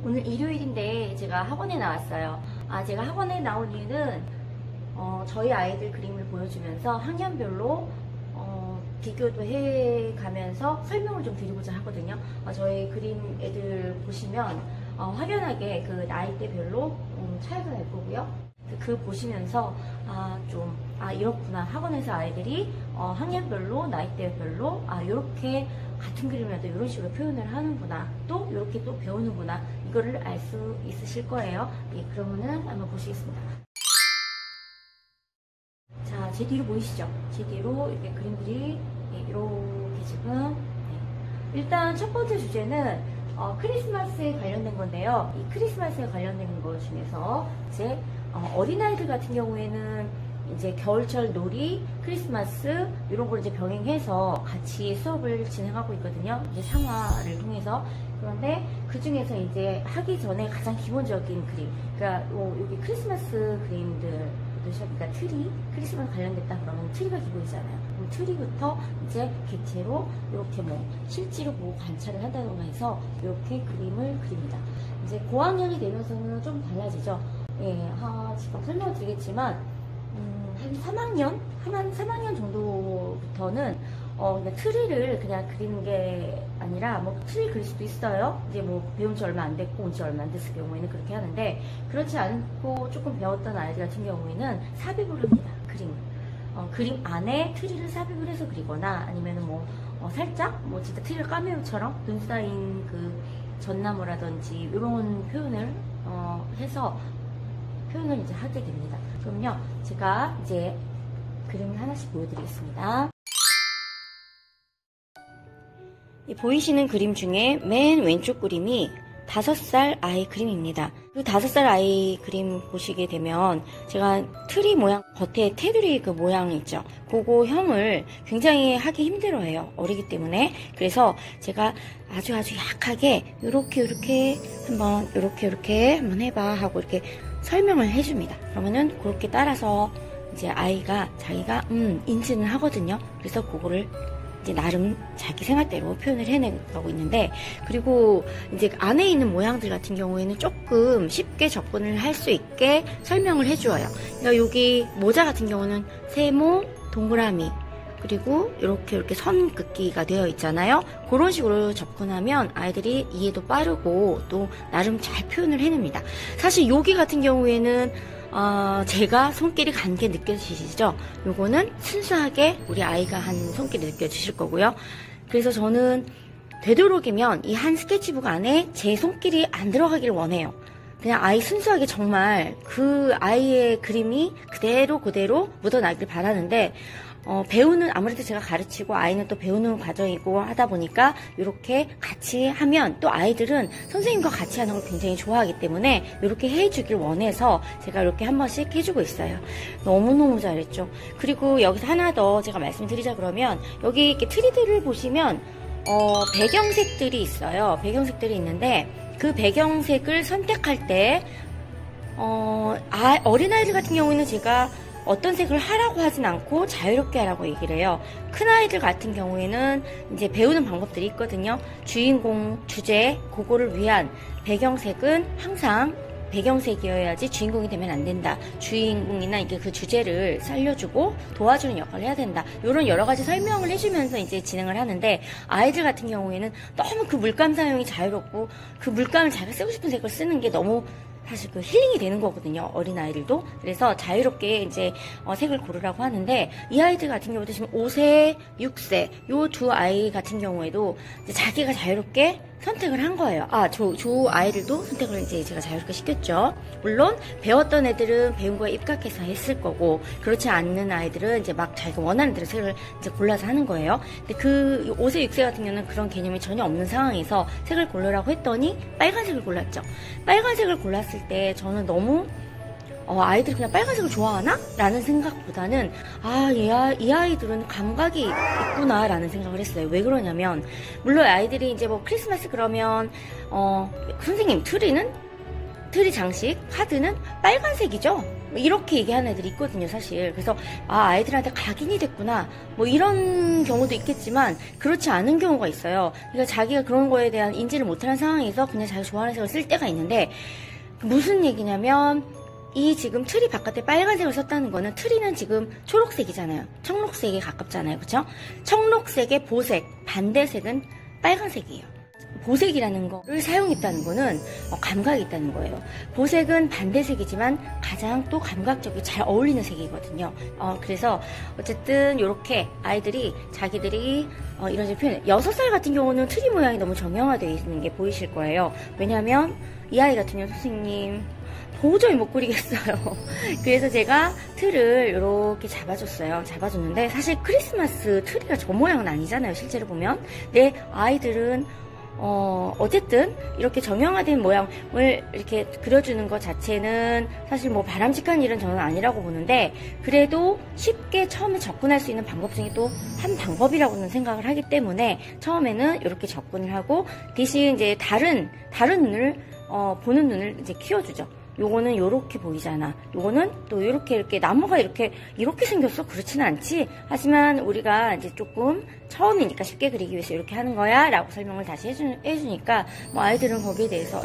오늘 일요일인데 제가 학원에 나왔어요. 제가 학원에 나온 이유는 저희 아이들 그림을 보여주면서 학년별로 비교도 해가면서 설명을 좀 드리고자 하거든요. 저희 그림 애들 보시면 확연하게 그 나이대별로 차이가 날 거고요. 그 보시면서 이렇구나, 학원에서 아이들이 학년별로 나이대별로 이렇게 같은 그림이라도 이런 식으로 표현을 하는구나, 또 이렇게 또 배우는구나, 이거를 알 수 있으실 거예요. 예, 그러면은 한번 보시겠습니다. 자, 제 뒤로 보이시죠? 제 뒤로 이렇게 그림들이 이렇게 지금 일단 첫 번째 주제는 크리스마스에 관련된 건데요. 이 크리스마스에 관련된 것 중에서 이제 어린아이들 같은 경우에는 이제 겨울철 놀이, 크리스마스 이런 걸 이제 병행해서 같이 수업을 진행하고 있거든요. 이제 상화를 통해서. 그런데 그 중에서 이제 하기 전에 가장 기본적인 그림, 그러니까 여기 크리스마스 그림들, 그러니까 트리, 크리스마스 관련됐다 그러면 트리가 기본이잖아요. 그럼 트리부터 이제 객체로 이렇게 실제로 관찰을 한다던가 해서 이렇게 그림을 그립니다. 이제 고학년이 되면서는 좀 달라지죠. 예, 지금 설명을 드리겠지만, 한 3학년 정도부터는 그냥 트리를 그냥 그리는 게 아니라, 트리 그릴 수도 있어요. 이제 배운 지 얼마 안 됐고, 온 지 얼마 안 됐을 경우에는 그렇게 하는데, 그렇지 않고 조금 배웠던 아이들 같은 경우에는 삽입을 합니다. 그림을. 그림 안에 트리를 삽입을 해서 그리거나, 아니면은 살짝, 진짜 트리를 까메오처럼 눈 쌓인 그 전나무라든지, 이런 표현을, 해서 표현을 이제 하게 됩니다. 그럼요, 제가 이제 그림을 하나씩 보여드리겠습니다. 보이시는 그림 중에 맨 왼쪽 그림이 5살 아이 그림입니다. 그 5살 아이 그림 보시게 되면 제가 트리 모양, 겉에 테두리 그 모양 있죠? 그거 형을 굉장히 하기 힘들어해요. 어리기 때문에. 그래서 제가 아주 약하게 요렇게 한번 요렇게 한번 해봐 하고 이렇게 설명을 해줍니다. 그러면은 그렇게 따라서 이제 아이가 자기가 인지는 하거든요. 그래서 그거를 이제 나름 자기 생활대로 표현을 해내가고 있는데, 그리고 이제 안에 있는 모양들 같은 경우에는 조금 쉽게 접근을 할 수 있게 설명을 해줘요. 그러니까 여기 모자 같은 경우는 세모, 동그라미, 그리고 이렇게 선 긋기가 되어 있잖아요. 그런 식으로 접근하면 아이들이 이해도 빠르고 또 나름 잘 표현을 해냅니다. 사실 여기 같은 경우에는 제가 손길이 간 게 느껴지시죠? 요거는 순수하게 우리 아이가 한 손길이 느껴지실 거고요. 그래서 저는 되도록이면 이 한 스케치북 안에 제 손길이 안 들어가길 원해요. 그냥 아이 순수하게 정말 그 아이의 그림이 그대로 묻어나길 바라는데, 배우는, 아무래도 제가 가르치고 아이는 또 배우는 과정이고 하다 보니까 이렇게 같이 하면 또 아이들은 선생님과 같이 하는 걸 굉장히 좋아하기 때문에 이렇게 해주길 원해서 제가 이렇게 한 번씩 해주고 있어요. 너무너무 잘했죠. 그리고 여기서 하나 더 제가 말씀드리자 그러면, 여기 이렇게 트리들을 보시면 배경색들이 있어요. 배경색들이 있는데, 그 배경색을 선택할 때 어린아이들 같은 경우에는 제가 어떤 색을 하라고 하진 않고 자유롭게 하라고 얘기를 해요. 큰아이들 같은 경우에는 이제 배우는 방법들이 있거든요. 주인공, 주제, 그거를 위한 배경색은 항상 배경색이어야지 주인공이 되면 안 된다. 주인공이나 이게 그 주제를 살려주고 도와주는 역할을 해야 된다. 이런 여러 가지 설명을 해주면서 이제 진행을 하는데, 아이들 같은 경우에는 너무 그 물감 사용이 자유롭고 그 물감을 자기가 쓰고 싶은 색을 쓰는 게 너무 사실 그 힐링이 되는 거거든요. 어린아이들도. 그래서 자유롭게 이제 색을 고르라고 하는데, 이 아이들 같은 경우도 지금 5세, 6세 요 두 아이 같은 경우에도 이제 자기가 자유롭게 선택을 한 거예요. 저 아이들도 선택을 이제 제가 자유롭게 시켰죠. 물론 배웠던 애들은 배운 거에 입각해서 했을 거고, 그렇지 않는 아이들은 이제 막 자기가 원하는 대로 색을 이제 골라서 하는 거예요. 근데 그 5세, 6세 같은 경우는 그런 개념이 전혀 없는 상황에서 색을 고르라고 했더니 빨간색을 골랐죠. 빨간색을 골랐을 때 저는 너무 아이들이 그냥 빨간색을 좋아하나? 라는 생각보다는 이 아이들은 감각이 있구나 라는 생각을 했어요. 왜 그러냐면, 물론 아이들이 이제 크리스마스 그러면 선생님 트리 장식 카드는 빨간색이죠? 뭐 이렇게 얘기하는 애들이 있거든요, 사실. 그래서 아이들한테 각인이 됐구나 뭐 이런 경우도 있겠지만 그렇지 않은 경우가 있어요. 그러니까 자기가 그런 거에 대한 인지를 못하는 상황에서 그냥 자기가 좋아하는 색을 쓸 때가 있는데, 무슨 얘기냐면 이 지금 트리 바깥에 빨간색을 썼다는 거는, 트리는 지금 초록색이잖아요. 청록색에 가깝잖아요, 그쵸? 청록색의 보색, 반대색은 빨간색이에요. 보색이라는 거를 사용했다는 거는 감각이 있다는 거예요. 보색은 반대색이지만 가장 또 감각적이 잘 어울리는 색이거든요. 그래서 어쨌든 이렇게 아이들이 자기들이 이런 식으로 표현해요. 6살 같은 경우는 트리 모양이 너무 정형화되어 있는 게 보이실 거예요. 왜냐하면 이 아이 같은 경우 선생님 도저히 못 그리겠어요. 그래서 제가 틀을 이렇게 잡아줬는데 사실 크리스마스 트리가 저 모양은 아니잖아요, 실제로 보면. 근데 아이들은 어쨌든 이렇게 정형화된 모양을 이렇게 그려주는 것 자체는 사실 뭐 바람직한 일은 저는 아니라고 보는데, 그래도 쉽게 처음에 접근할 수 있는 방법 중에 또 한 방법이라고는 생각을 하기 때문에 처음에는 이렇게 접근을 하고, 대신 이제 다른 눈을 보는 눈을 이제 키워주죠. 요거는 요렇게 보이잖아. 요거는 또 이렇게 나무가 이렇게 생겼어? 그렇지는 않지. 하지만 우리가 이제 조금 처음이니까 쉽게 그리기 위해서 이렇게 하는 거야 라고 설명을 다시 해주니까 뭐 아이들은 거기에 대해서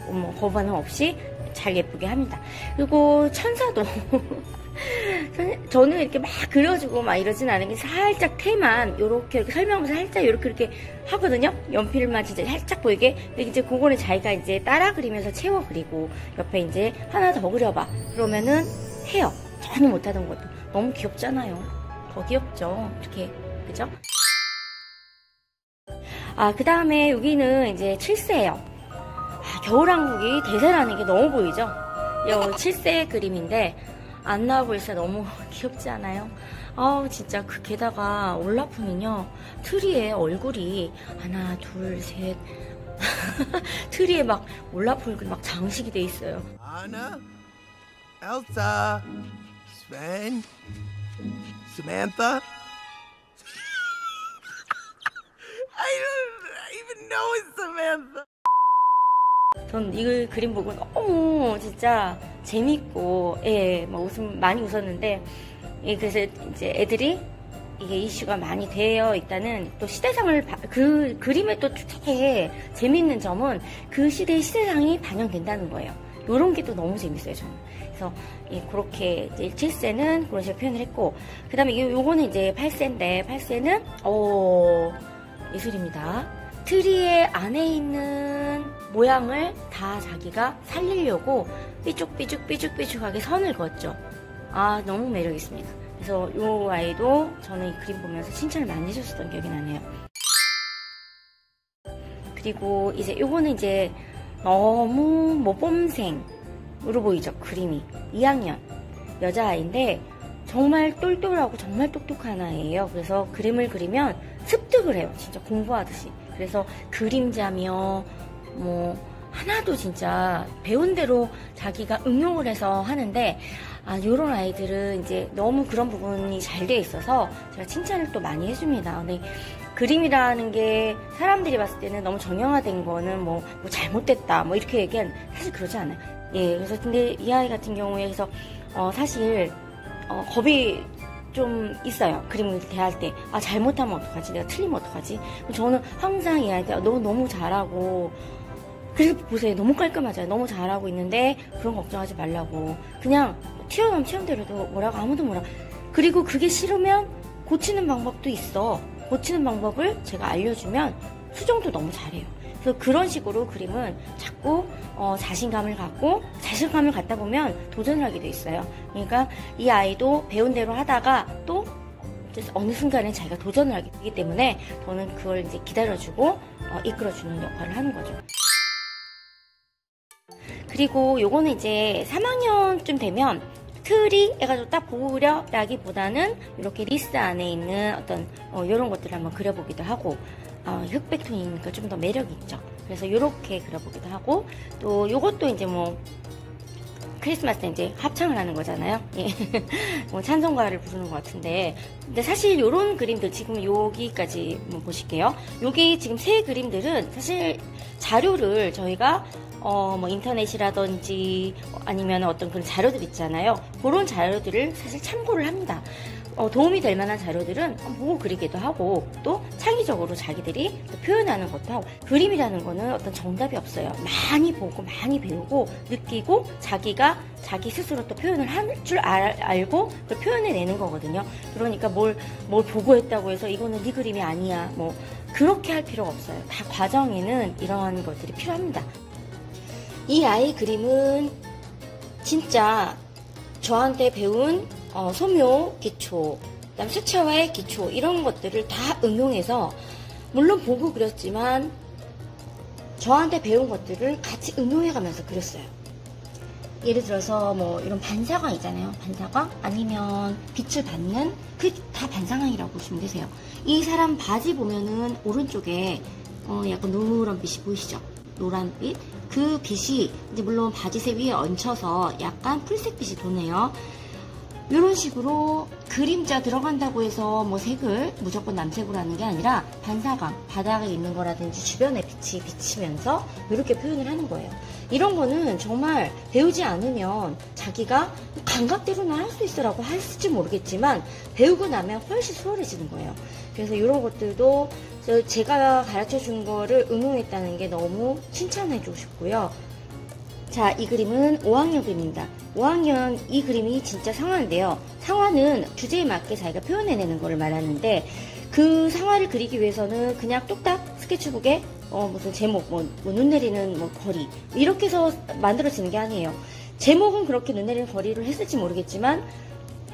뭐 거부반응 없이 잘 예쁘게 합니다. 그리고 천사도 저는 이렇게 막 그려주고 막 이러진 않은 게, 살짝 테만 이렇게 설명하면서 살짝 이렇게 하거든요. 연필만 진짜 살짝 보이게. 근데 이제 그거는 자기가 이제 따라 그리면서 채워 그리고 옆에 이제 하나 더 그려봐 그러면은 해요. 전혀 못하던 것도. 너무 귀엽잖아요. 더 귀엽죠. 이렇게, 그죠? 그 다음에 여기는 이제 7세예요. 겨울왕국이 대세라는 게 너무 보이죠? 이 7세 그림인데 안 나와 보이니까 너무 귀엽지 않아요? 진짜 게다가 올라프는요, 트리에 얼굴이 하나, 둘, 셋 트리에 막 올라프 얼굴이 막 장식이 돼 있어요. Anna, Elsa, Sven, Samantha. I don't even know it's Samantha. 전 이 그림 보고 너무 진짜 재밌고, 막 많이 웃었는데, 그래서 이제 애들이 이게 이슈가 많이 되어 있다는 또 시대상을, 그 그림의 또 되게 재밌는 점은 그 시대의 시대상이 반영된다는 거예요. 요런 게 또 너무 재밌어요, 저는. 그래서 그렇게 이제 7세는 그런 식으로 표현을 했고, 그 다음에 요거는 이제 8세인데, 8세는 예술입니다. 트리의 안에 있는 모양을 다 자기가 살리려고 삐죽삐죽하게 선을 그었죠. 너무 매력 있습니다. 그래서 이 아이도 저는 이 그림 보면서 칭찬을 많이 해줬었던 기억이 나네요. 그리고 이제 요거는 이제 너무 모범생으로 보이죠, 그림이. 2학년 여자아이인데 정말 똘똘하고 정말 똑똑한 아이예요. 그래서 그림을 그리면 습득을 해요, 진짜 공부하듯이. 그래서 그림자며 뭐 하나도 진짜 배운 대로 자기가 응용을 해서 하는데, 요런 아이들은 이제 너무 그런 부분이 잘 돼 있어서 제가 칭찬을 또 많이 해줍니다. 근데 그림이라는 게 사람들이 봤을 때는 너무 정형화된 거는 뭐 잘못됐다 뭐 이렇게 얘기하는, 사실 그러지 않아요. 그래서 근데 이 아이 같은 경우에 그래서 사실 겁이 좀 있어요. 그림을 대할 때. 잘못하면 어떡하지? 내가 틀리면 어떡하지? 저는 항상 이 아이한테 너 너무 잘하고, 그래서 보세요. 너무 깔끔하잖아요. 너무 잘하고 있는데 그런 걱정하지 말라고. 그냥 튀어나오면 튀어대로도 뭐라고 아무도 뭐라. 그리고 그게 싫으면 고치는 방법도 있어. 고치는 방법을 제가 알려주면 수정도 너무 잘해요. 그래서 그런 식으로 그림은 자꾸 자신감을 갖다 보면 도전을 하게 돼 있어요. 그러니까 이 아이도 배운 대로 하다가 또 어느 순간에 자기가 도전을 하게 되기 때문에 저는 그걸 이제 기다려주고 이끌어주는 역할을 하는 거죠. 그리고 요거는 이제 3학년쯤 되면 틀이 해가지고 딱 보려라기보다는 이렇게 리스 안에 있는 어떤 이런 것들을 한번 그려보기도 하고, 흑백 톤이니까 좀 더 매력이 있죠. 그래서 이렇게 그려보기도 하고, 또 요것도 이제 뭐 크리스마스 때 이제 합창을 하는 거잖아요. 뭐 찬송가를 부르는 것 같은데, 근데 사실 요런 그림들 지금 여기까지 보실게요. 여기 지금 세 그림들은 사실 자료를 저희가 뭐 인터넷이라든지 아니면 어떤 그런 자료들 있잖아요. 그런 자료들을 사실 참고를 합니다. 도움이 될 만한 자료들은 보고 그리기도 하고 또 창의적으로 자기들이 또 표현하는 것도 하고 그림이라는 거는 어떤 정답이 없어요. 많이 보고 많이 배우고 느끼고 자기가 자기 스스로 또 표현을 할 줄 알고 그걸 표현해내는 거거든요. 그러니까 뭘 보고 했다고 해서 이거는 네 그림이 아니야 뭐 그렇게 할 필요가 없어요. 다 과정에는 이러한 것들이 필요합니다. 이 아이 그림은 진짜 저한테 배운 소묘 기초, 그다음 수채화의 기초 이런 것들을 다 응용해서 물론 보고 그렸지만 저한테 배운 것들을 같이 응용해가면서 그렸어요. 예를 들어서 뭐 이런 반사광 있잖아요. 반사광 아니면 빛을 받는 그 다 반사광이라고 보시면 되세요. 이 사람 바지 보면은 오른쪽에 약간 노란 빛이 보이시죠? 노란빛 그 빛이 이제 물론 바지색 위에 얹혀서 약간 풀색 빛이 도네요. 이런 식으로 그림자 들어간다고 해서 뭐 색을 무조건 남색으로 하는 게 아니라 반사광, 바닥에 있는 거라든지 주변에 빛이 비치면서 이렇게 표현을 하는 거예요. 이런 거는 정말 배우지 않으면 자기가 감각대로는 할 수 있어라고 할지 모르겠지만 배우고 나면 훨씬 수월해지는 거예요. 그래서 이런 것들도 제가 가르쳐 준 거를 응용했다는 게 너무 칭찬해주고 싶고요. 자, 이 그림은 5학년 그림입니다. 5학년 이 그림이 진짜 상화인데요. 상화는 주제에 맞게 자기가 표현해내는 거를 말하는데 그 상화를 그리기 위해서는 그냥 뚝딱 스케치북에 무슨 제목, 눈 내리는 거리 이렇게 해서 만들어지는 게 아니에요. 제목은 그렇게 눈 내리는 거리를 했을지 모르겠지만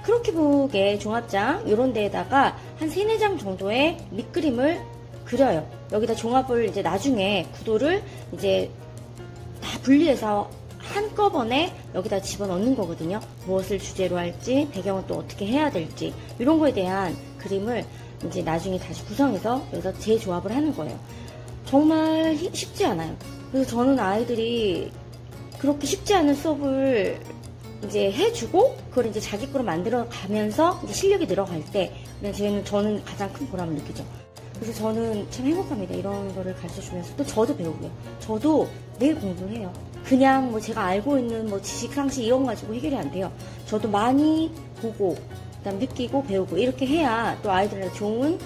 크로키북의 종합장 이런 데에다가 한 3, 4장 정도의 밑그림을 그려요. 여기다 종합을 이제 나중에 구도를 이제 다 분리해서 한꺼번에 여기다 집어넣는 거거든요. 무엇을 주제로 할지, 배경은 또 어떻게 해야 될지 이런 거에 대한 그림을 이제 나중에 다시 구성해서 여기서 재조합을 하는 거예요. 정말 쉽지 않아요. 그래서 저는 아이들이 그렇게 쉽지 않은 수업을 이제 해주고 그걸 이제 자기 거로 만들어 가면서 이제 실력이 늘어갈 때 저는 가장 큰 보람을 느끼죠. 그래서 저는 참 행복합니다. 이런 거를 가르쳐 주면서 또 저도 배우고요. 저도 매일 공부를 해요. 그냥 뭐 제가 알고 있는 뭐 지식 상식 이런 거 가지고 해결이 안 돼요. 저도 많이 보고 그다음 느끼고 배우고 이렇게 해야 또 아이들한테 좋은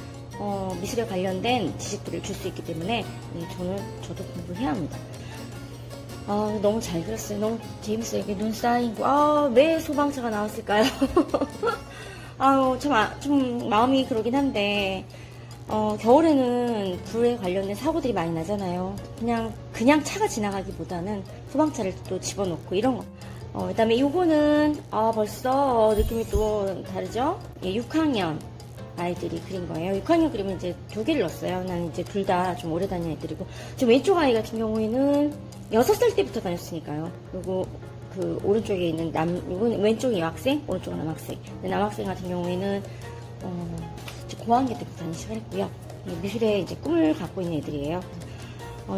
미술에 관련된 지식들을 줄 수 있기 때문에 저도 공부해야 합니다. 너무 잘 그렸어요. 너무 재밌어요. 이게 눈 쌓이고 왜 소방차가 나왔을까요? 좀 마음이 그러긴 한데 겨울에는 불에 관련된 사고들이 많이 나잖아요. 그냥 차가 지나가기보다는 소방차를 또 집어넣고 이런 거. 그 다음에 요거는, 벌써 느낌이 또 다르죠? 예, 6학년 아이들이 그린 거예요. 6학년 그림은 이제 2개를 넣었어요. 나는 이제 둘 다 좀 오래 다니는 애들이고. 지금 왼쪽 아이 같은 경우에는 6살 때부터 다녔으니까요. 그리고 그 오른쪽에 있는 이건 왼쪽 여학생, 오른쪽은 남학생. 남학생 같은 경우에는, 고학년 때부터 다니기 시작했고요. 미술에 이제 꿈을 갖고 있는 애들이에요.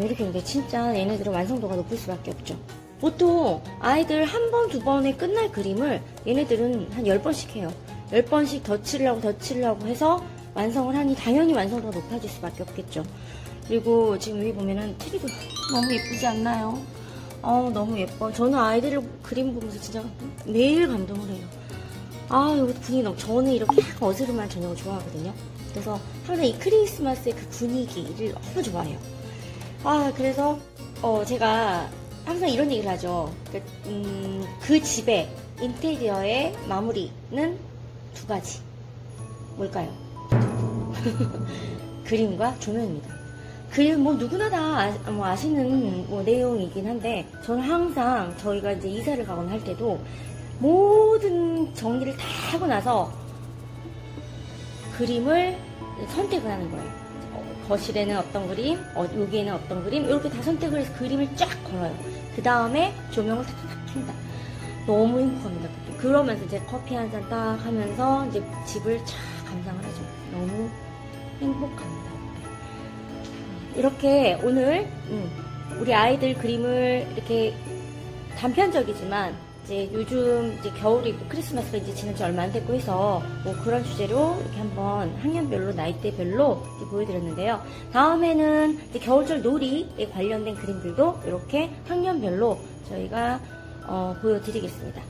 이렇게 근데 진짜 얘네들은 완성도가 높을 수밖에 없죠. 보통 아이들 한 번, 두 번에 끝날 그림을 얘네들은 한 10번씩 해요. 10번씩 덧칠하고 해서 완성을 하니 당연히 완성도가 높아질 수밖에 없겠죠. 그리고 지금 여기 보면은 트리도 너무 예쁘지 않나요? 너무 예뻐. 저는 아이들 그림 보면서 진짜 매일 감동을 해요. 여기 분위기 너무, 저는 이렇게 약간 어스름한 저녁을 좋아하거든요. 그래서 항상 이 크리스마스의 그 분위기를 너무 좋아해요. 그래서, 제가 항상 이런 얘기를 하죠. 그 집의 인테리어의 마무리는 2가지. 뭘까요? 그림과 조명입니다. 그림 누구나 다 아시는 내용이긴 한데, 저는 항상 저희가 이제 이사를 가거나 할 때도 모든 정리를 다 하고 나서 그림을 선택을 하는 거예요. 거실에는 어떤 그림, 여기에는 어떤 그림, 이렇게 다 선택을 해서 그림을 쫙 걸어요. 그 다음에 조명을 탁탁탁 킨다. 너무 행복합니다. 그때. 그러면서 이제 커피 한 잔 딱 하면서 이제 집을 쫙 감상을 하죠. 너무 행복합니다. 이렇게 오늘 우리 아이들 그림을 이렇게 단편적이지만 이제 요즘 이제 겨울이고 크리스마스가 이제 지난 지 얼마 안 됐고 해서 그런 주제로 이렇게 한번 학년별로 나이대별로 이렇게 보여드렸는데요. 다음에는 이제 겨울철 놀이에 관련된 그림들도 이렇게 학년별로 저희가 보여드리겠습니다.